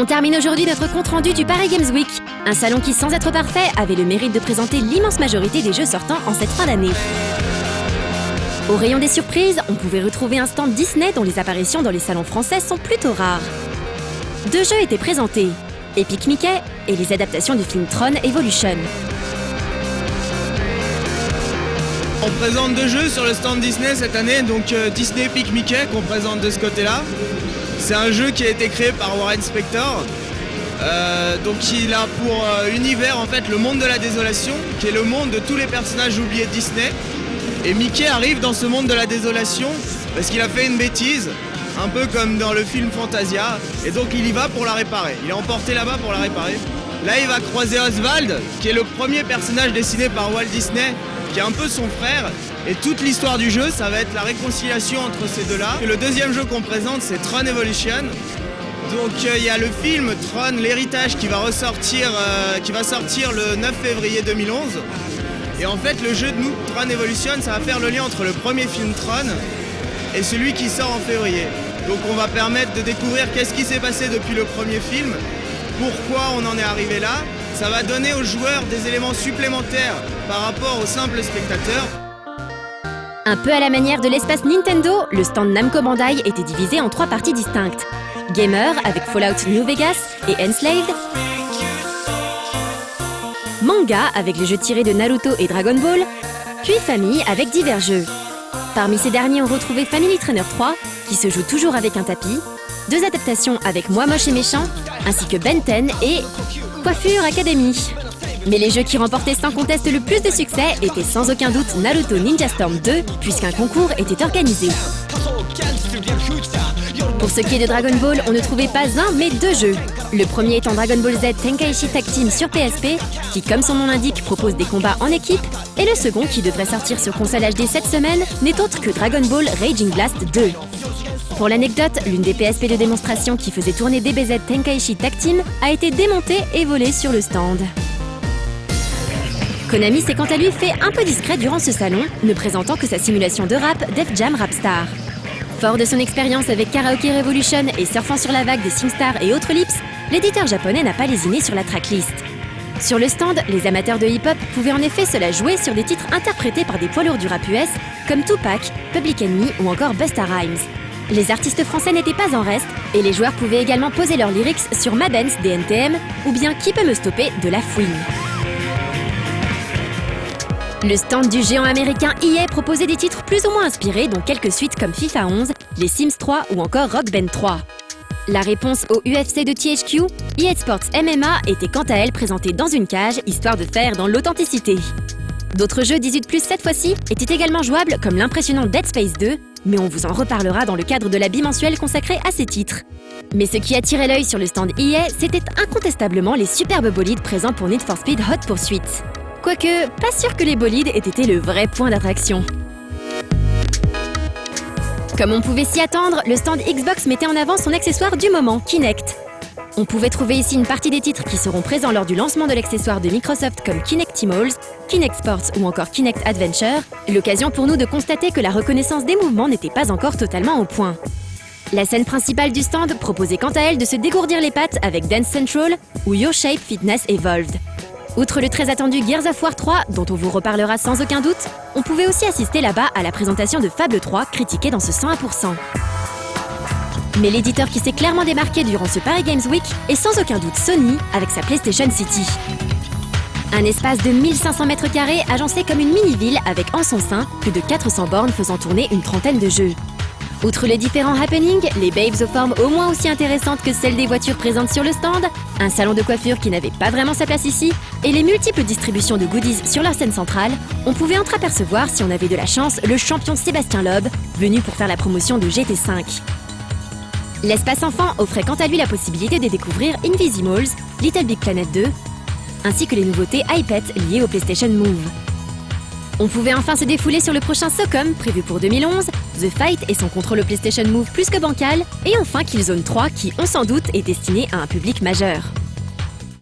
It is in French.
On termine aujourd'hui notre compte-rendu du Paris Games Week, un salon qui, sans être parfait, avait le mérite de présenter l'immense majorité des jeux sortant en cette fin d'année. Au rayon des surprises, on pouvait retrouver un stand Disney dont les apparitions dans les salons français sont plutôt rares. Deux jeux étaient présentés, Epic Mickey et les adaptations du film Tron Evolution. On présente deux jeux sur le stand Disney cette année, donc Disney Epic Mickey qu'on présente de ce côté-là. C'est un jeu qui a été créé par Warren Spector. Donc il a pour univers en fait le monde de la désolation, qui est le monde de tous les personnages oubliés de Disney. Et Mickey arrive dans ce monde de la désolation parce qu'il a fait une bêtise, un peu comme dans le film Fantasia, et donc il y va pour la réparer. Il est emporté là-bas pour la réparer. Là il va croiser Oswald, qui est le premier personnage dessiné par Walt Disney, qui est un peu son frère. Et toute l'histoire du jeu, ça va être la réconciliation entre ces deux-là. Et le deuxième jeu qu'on présente, c'est Tron Evolution. Donc il y a le film Tron, l'héritage qui va sortir le 9 février 2011. Et en fait, le jeu de nous, Tron Evolution, ça va faire le lien entre le premier film Tron et celui qui sort en février. Donc on va permettre de découvrir qu'est-ce qui s'est passé depuis le premier film, pourquoi on en est arrivé là. Ça va donner aux joueurs des éléments supplémentaires par rapport aux simples spectateurs. Un peu à la manière de l'espace Nintendo, le stand Namco Bandai était divisé en trois parties distinctes. Gamer avec Fallout New Vegas et Enslaved. Manga avec les jeux tirés de Naruto et Dragon Ball. Puis famille avec divers jeux. Parmi ces derniers, on retrouvait Family Trainer 3, qui se joue toujours avec un tapis, deux adaptations avec Moi Moche et Méchant, ainsi que Ben 10 et Coiffure Academy. Mais les jeux qui remportaient sans conteste le plus de succès étaient sans aucun doute Naruto Ninja Storm 2, puisqu'un concours était organisé. Pour ce qui est de Dragon Ball, on ne trouvait pas un mais deux jeux. Le premier étant Dragon Ball Z Tenkaichi Tag Team sur PSP, qui comme son nom l'indique propose des combats en équipe, et le second qui devrait sortir sur console HD cette semaine n'est autre que Dragon Ball Raging Blast 2. Pour l'anecdote, l'une des PSP de démonstration qui faisait tourner DBZ Tenkaichi Tag Team a été démontée et volée sur le stand. Konami s'est quant à lui fait un peu discret durant ce salon, ne présentant que sa simulation de rap Def Jam Rap Star. Fort de son expérience avec Karaoke Revolution et surfant sur la vague des SingStar et autres lips, l'éditeur japonais n'a pas lésiné sur la tracklist. Sur le stand, les amateurs de hip-hop pouvaient en effet se la jouer sur des titres interprétés par des poids lourds du rap US comme Tupac, Public Enemy ou encore Busta Rhymes. Les artistes français n'étaient pas en reste et les joueurs pouvaient également poser leurs lyrics sur Ma Benz des NTM ou bien Qui peut me stopper de La Fouine. Le stand du géant américain EA proposait des titres plus ou moins inspirés, dont quelques suites comme FIFA 11, les Sims 3 ou encore Rock Band 3. La réponse au UFC de THQ, EA Sports MMA était quant à elle présentée dans une cage, histoire de faire dans l'authenticité. D'autres jeux 18+, cette fois-ci, étaient également jouables comme l'impressionnant Dead Space 2, mais on vous en reparlera dans le cadre de la bimensuelle consacrée à ces titres. Mais ce qui attirait l'œil sur le stand EA, c'était incontestablement les superbes bolides présents pour Need for Speed Hot Pursuit. Quoique, pas sûr que les bolides aient été le vrai point d'attraction. Comme on pouvait s'y attendre, le stand Xbox mettait en avant son accessoire du moment, Kinect. On pouvait trouver ici une partie des titres qui seront présents lors du lancement de l'accessoire de Microsoft comme Kinectimals, Kinect Sports ou encore Kinect Adventure, l'occasion pour nous de constater que la reconnaissance des mouvements n'était pas encore totalement au point. La scène principale du stand proposait quant à elle de se dégourdir les pattes avec Dance Central ou Your Shape Fitness Evolved. Outre le très attendu Gears of War 3, dont on vous reparlera sans aucun doute, on pouvait aussi assister là-bas à la présentation de Fable 3, critiquée dans ce 101%. Mais l'éditeur qui s'est clairement démarqué durant ce Paris Games Week est sans aucun doute Sony, avec sa PlayStation City. Un espace de 1500 m² agencé comme une mini-ville avec en son sein plus de 400 bornes faisant tourner une trentaine de jeux. Outre les différents happenings, les babes aux formes au moins aussi intéressantes que celles des voitures présentes sur le stand, un salon de coiffure qui n'avait pas vraiment sa place ici, et les multiples distributions de goodies sur leur scène centrale, on pouvait entreapercevoir, si on avait de la chance, le champion Sébastien Loeb, venu pour faire la promotion de GT5. L'espace enfant offrait quant à lui la possibilité de découvrir Invisimals, Little Big Planet 2, ainsi que les nouveautés iPad liées au PlayStation Move. On pouvait enfin se défouler sur le prochain SOCOM, prévu pour 2011, The Fight et son contrôle au PlayStation Move plus que bancal, et enfin Killzone 3 qui, on s'en doute, est destiné à un public majeur.